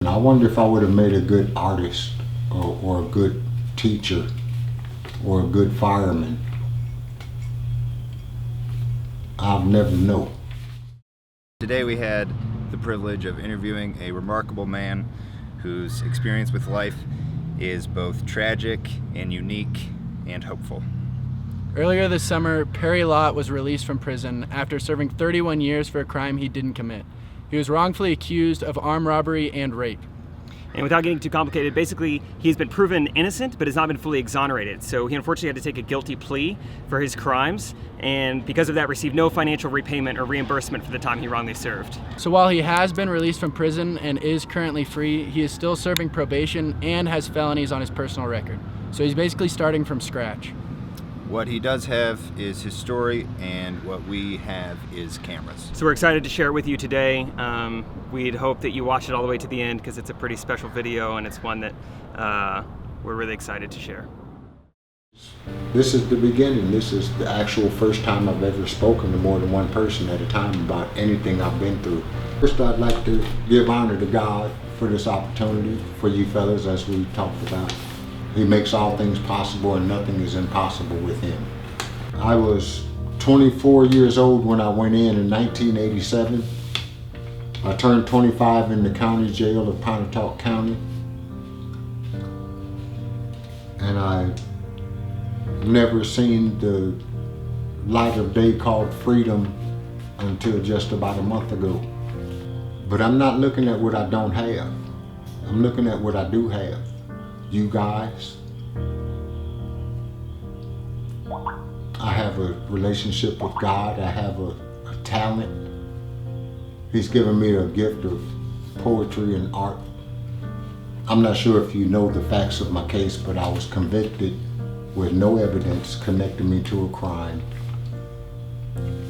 I wonder if I would have made a good artist or a good teacher or a good fireman. I'll never know. Today we had the privilege of interviewing a remarkable man whose experience with life is both tragic and unique and hopeful. Earlier this summer, Perry Lott was released from prison after serving 31 years for a crime he didn't commit. He was wrongfully accused of armed robbery and rape. And without getting too complicated, basically he's been proven innocent but has not been fully exonerated. So he unfortunately had to take a guilty plea for his crimes, and because of that received no financial repayment or reimbursement for the time he wrongly served. So while he has been released from prison and is currently free, he is still serving probation and has felonies on his personal record. So he's basically starting from scratch. What he does have is his story, and what we have is cameras. So we're excited to share it with you today. We'd hope that you watch it all the way to the end because it's a pretty special video, and it's one that we're really excited to share. This is the beginning. This is the actual first time I've ever spoken to more than one person at a time about anything I've been through. First, I'd like to give honor to God for this opportunity, for you fellas, as we talked about. He makes all things possible, and nothing is impossible with him. I was 24 years old when I went in 1987. I turned 25 in the county jail of Pontotoc County. And I never seen the light of day called freedom until just about a month ago. But I'm not looking at what I don't have. I'm looking at what I do have. You guys. I have a relationship with God. I have a talent. He's given me a gift of poetry and art. I'm not sure if you know the facts of my case, but I was convicted with no evidence connecting me to a crime.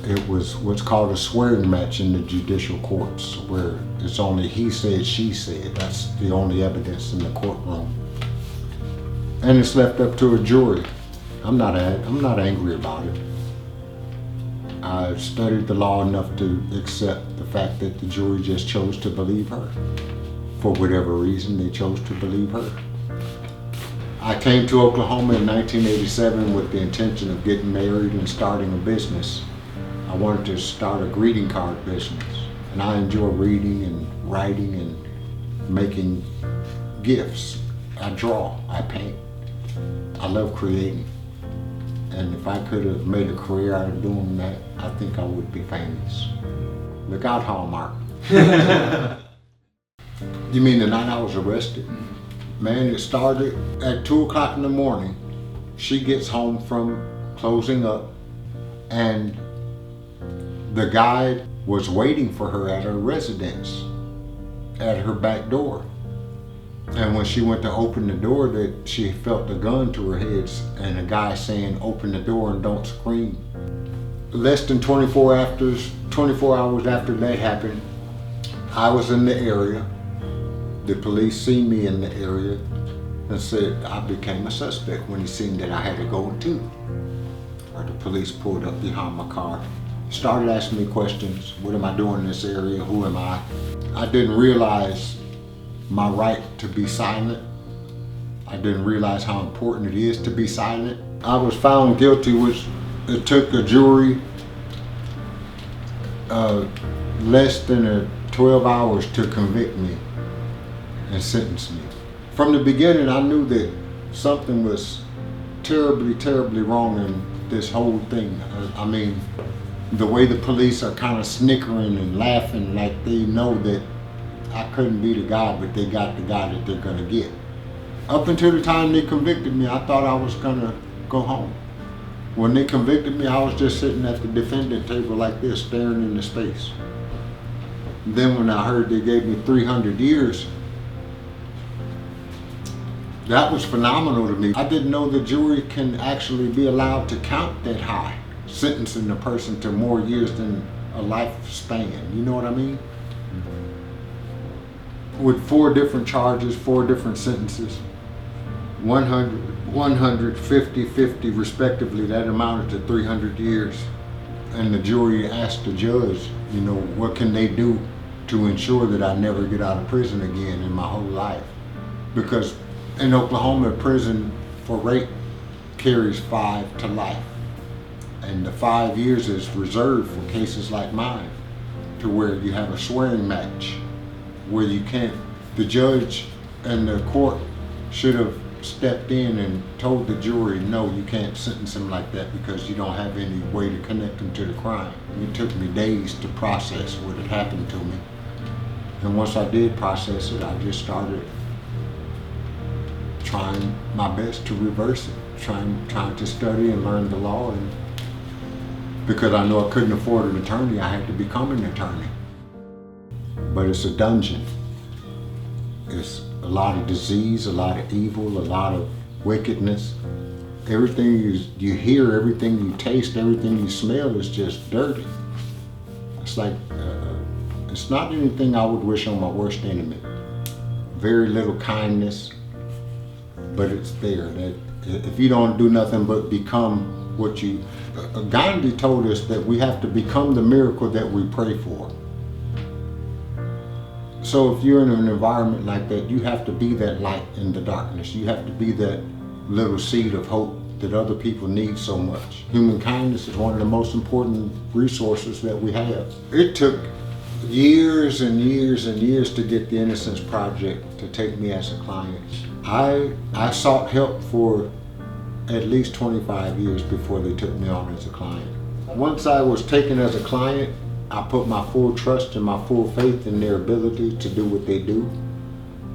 It was what's called a swearing match in the judicial courts, where it's only he said, she said. That's the only evidence in the courtroom. And it's left up to a jury. I'm not angry about it. I've studied the law enough to accept the fact that the jury just chose to believe her. For whatever reason, they chose to believe her. I came to Oklahoma in 1987 with the intention of getting married and starting a business. I wanted to start a greeting card business. And I enjoy reading and writing and making gifts. I draw, I paint. I love creating. And if I could have made a career out of doing that, I think I would be famous. Look out, Hallmark. You mean the night I was arrested? Man, it started at 2 o'clock in the morning. She gets home from closing up, and the guy was waiting for her at her residence, at her back door. And when she went to open the door, that she felt a gun to her head, and a guy saying, "Open the door and don't scream." Less than 24 hours after that happened, I was in the area. The police seen me in the area and said I became a suspect when he seen that I had a gold tooth. Or the police pulled up behind my car, started asking me questions. What am I doing in this area? Who am I? I didn't realize my right to be silent. I didn't realize how important it is to be silent. I was found guilty, which it took a jury less than 12 hours to convict me and sentence me. From the beginning, I knew that something was terribly, terribly wrong in this whole thing. I mean, the way the police are kind of snickering and laughing like they know that I couldn't be the guy, but they got the guy that they're gonna get. Up until the time they convicted me, I thought I was gonna go home. When they convicted me, I was just sitting at the defendant table like this, staring into space. Then when I heard they gave me 300 years, that was phenomenal to me. I didn't know the jury can actually be allowed to count that high, sentencing a person to more years than a lifespan. You know what I mean? With 4 different charges, 4 different sentences, 100, 150, 50 respectively, that amounted to 300 years. And the jury asked the judge, you know, what can they do to ensure that I never get out of prison again in my whole life. Because in Oklahoma, prison for rape carries 5 to life. And the 5 years is reserved for cases like mine, to where you have a swearing match, where you can't, the judge and the court should have stepped in and told the jury, no, you can't sentence him like that because you don't have any way to connect him to the crime. It took me days to process what had happened to me. And once I did process it, I just started trying my best to reverse it, trying to study and learn the law. And because I know I couldn't afford an attorney, I had to become an attorney. But it's a dungeon. It's a lot of disease, a lot of evil, a lot of wickedness. Everything you hear, everything you taste, everything you smell is just dirty. It's like, it's not anything I would wish on my worst enemy. Very little kindness, but it's there. That if you don't do nothing but become what you, Gandhi told us that we have to become the miracle that we pray for. So if you're in an environment like that, you have to be that light in the darkness. You have to be that little seed of hope that other people need so much. Human kindness is one of the most important resources that we have. It took years and years and years to get the Innocence Project to take me as a client. I sought help for at least 25 years before they took me on as a client. Once I was taken as a client, I put my full trust and my full faith in their ability to do what they do.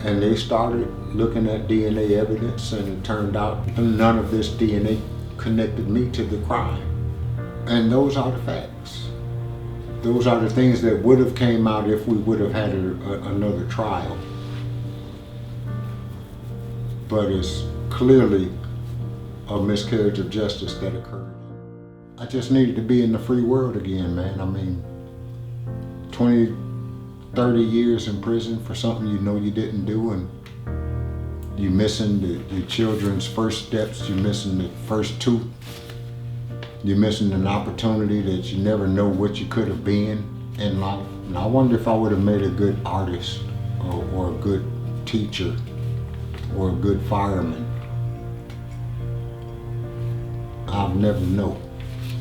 And they started looking at DNA evidence, and it turned out none of this DNA connected me to the crime. And those are the facts. Those are the things that would have came out if we would have had another trial. But it's clearly a miscarriage of justice that occurred. I just needed to be in the free world again, man. I mean, 20, 30 years in prison for something you know you didn't do, and you're missing the children's first steps, you're missing the first tooth, you're missing an opportunity that you never know what you could have been in life. And I wonder if I would have made a good artist or a good teacher or a good fireman. I'll never know.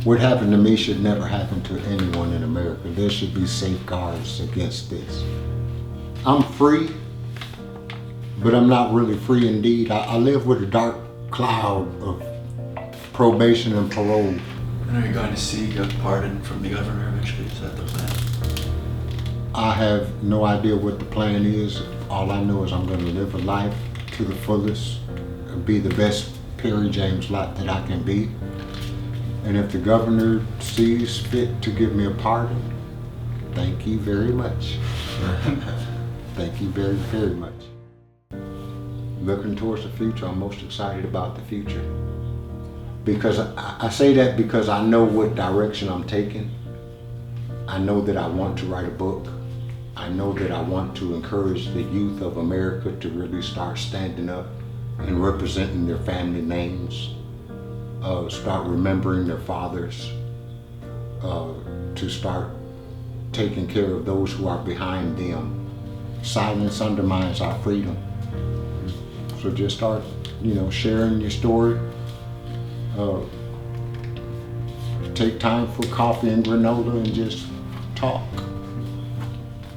What happened to me should never happen to anyone in America. There should be safeguards against this. I'm free, but I'm not really free indeed. I live with a dark cloud of probation and parole. And are you going to seek a pardon from the governor eventually? Is that the plan? I have no idea what the plan is. All I know is I'm going to live a life to the fullest and be the best Perry James Lott that I can be. And if the governor sees fit to give me a pardon, thank you very much. Thank you very, very much. Looking towards the future, I'm most excited about the future. Because I say that because I know what direction I'm taking. I know that I want to write a book. I know that I want to encourage the youth of America to really start standing up and representing their family names. Start remembering their fathers, to start taking care of those who are behind them. Silence undermines our freedom. So just start, sharing your story. Take time for coffee and granola and just talk.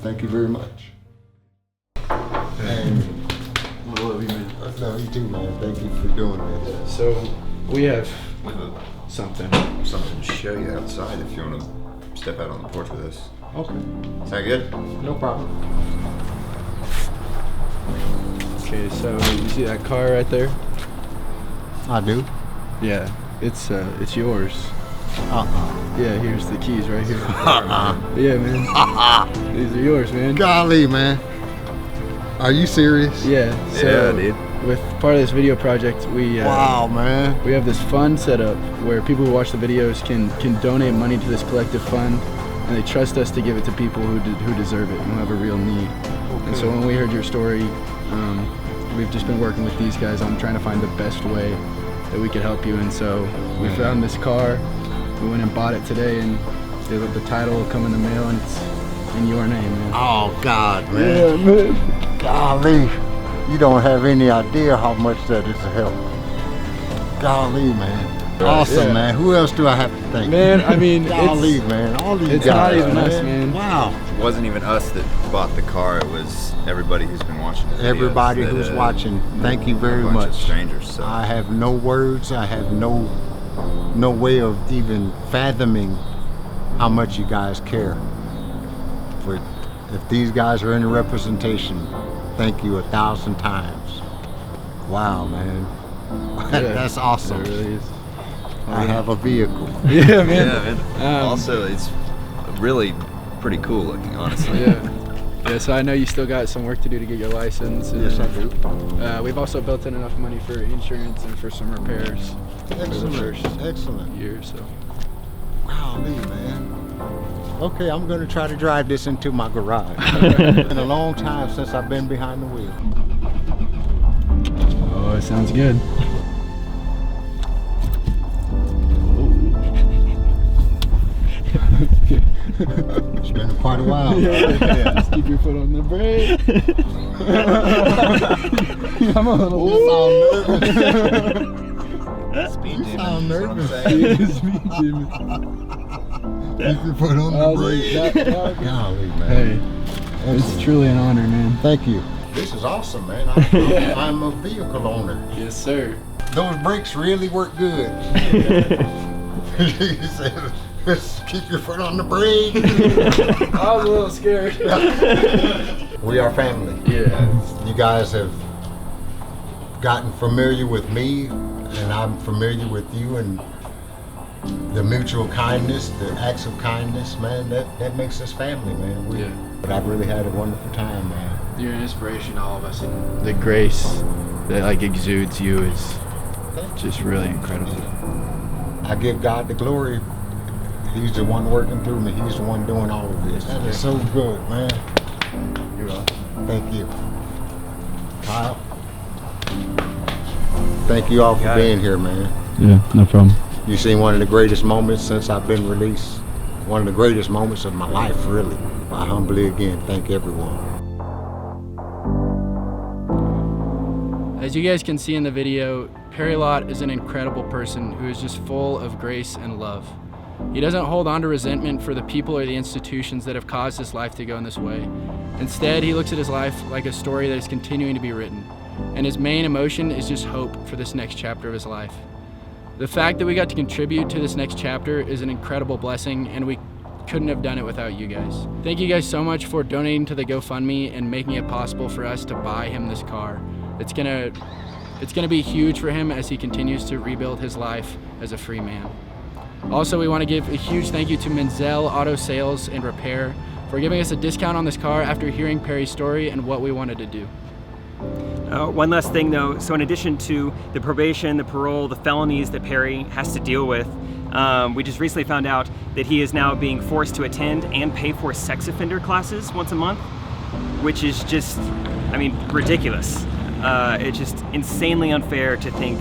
Thank you very much. And I love you, man. no, you too, man. Thank you for doing this. So we have something. Something to show you outside if you want to step out on the porch with us. Okay, Is that good? no problem. Okay, so you see that car right there? I do. Yeah, it's yours. Yeah, here's the keys right here. Yeah, man. These are yours, man. Golly, man. Are you serious? Yeah. So Yeah, dude. With part of this video project, we Wow, man. we have this fund set up where people who watch the videos can donate money to this collective fund, and they trust us to give it to people who deserve it and who have a real need. And so when we heard your story, we've just been working with these guys on trying to find the best way that we could help you. And so we found this car. We went and bought it today, and the title will come in the mail, and it's in your name, man. Oh God, man. Golly, you don't have any idea how much that is a help. Golly, man. Awesome, man. Who else do I have to thank? Man, I mean, golly, man. All these it's guys, not even us, man. Wow. It wasn't even us that bought the car. It was everybody who's been watching the videos. Everybody who's watching, thank you very a bunch much. Of strangers. So. I have no words. I have no way of even fathoming how much you guys care. But if these guys are any representation, thank you 1,000 times. Wow, man. That's awesome. It really is. I have a vehicle. Yeah, man. Yeah, man. Also, it's really pretty cool looking, honestly. Yeah, so I know you still got some work to do to get your license. And, Yes, I do. we've also built in enough money for insurance and for some repairs. Excellent. Excellent. Year, so. Wow, man. Okay, I'm gonna try to drive this into my garage. It's been a long time since I've been behind the wheel. Oh, it sounds good. It's been quite a while. Just keep your foot on the brake. I'm a little Speed You demon, sound is what I'm nervous. saying. Keep your foot on the brake. Golly, man. Hey, it's truly an honor, man. Thank you. This is awesome, man. I'm a vehicle owner. Yes, sir. Those brakes really work good. You said, just keep your foot on the brake. I was a little scared. We are family. Yeah. You guys have gotten familiar with me, and I'm familiar with you, and the mutual kindness, the acts of kindness, man, that makes us family, man. But I've really had a wonderful time, man. You're an inspiration to all of us, and the grace that like exudes you is just really incredible. I give God the glory. He's the one working through me. He's the one doing all of this. That is so good, man. You're welcome. Thank you. Kyle, thank you all for being here, man. Yeah, no problem. You've seen one of the greatest moments since I've been released. One of the greatest moments of my life, really. I humbly again thank everyone. As you guys can see in the video, Perry Lott is an incredible person who is just full of grace and love. He doesn't hold on to resentment for the people or the institutions that have caused his life to go in this way. Instead, he looks at his life like a story that is continuing to be written, and his main emotion is just hope for this next chapter of his life. The fact that we got to contribute to this next chapter is an incredible blessing, and we couldn't have done it without you guys. Thank you guys so much for donating to the GoFundMe and making it possible for us to buy him this car. It's gonna be huge for him as he continues to rebuild his life as a free man. Also, we want to give a huge thank you to Menzel Auto Sales and Repair for giving us a discount on this car after hearing Perry's story and what we wanted to do. One last thing though, so in addition to the probation, the parole, the felonies that Perry has to deal with, we just recently found out that he is now being forced to attend and pay for sex offender classes once a month, which is just, I mean, ridiculous. It's just insanely unfair to think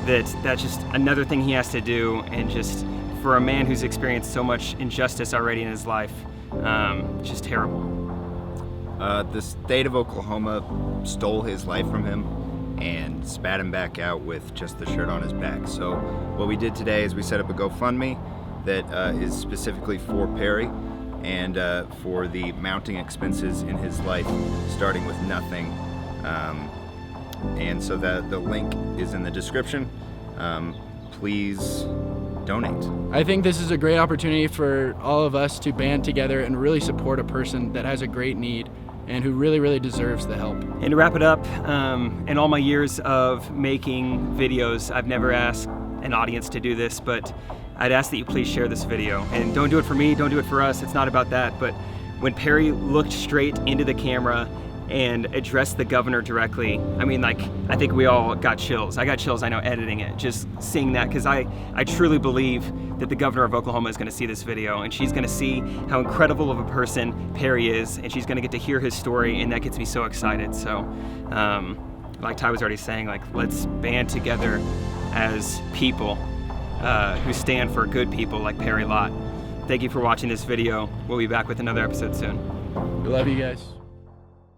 that that's just another thing he has to do, and just for a man who's experienced so much injustice already in his life, just terrible. The state of Oklahoma stole his life from him and spat him back out with just the shirt on his back. So what we did today is we set up a GoFundMe that is specifically for Perry and for the mounting expenses in his life, starting with nothing. And so the link is in the description. Please donate. I think this is a great opportunity for all of us to band together and really support a person that has a great need and who really, really deserves the help. And to wrap it up, in all my years of making videos, I've never asked an audience to do this, but I'd ask that you please share this video. And don't do it for me, don't do it for us, it's not about that, but when Perry looked straight into the camera and addressed the governor directly, I mean, like, I think we all got chills. I got chills, I know, editing it, just seeing that, because I truly believe that the governor of Oklahoma is gonna see this video, and she's gonna see how incredible of a person Perry is, and she's gonna get to hear his story, and that gets me so excited. So, like Ty was already saying, like, let's band together as people who stand for good people like Perry Lott. Thank you for watching this video. We'll be back with another episode soon. We love you guys.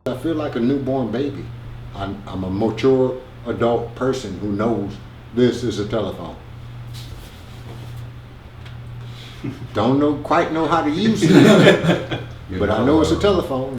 I feel like a newborn baby. I'm a mature adult person who knows this is a telephone. Don't quite know how to use it, but I know it's a telephone.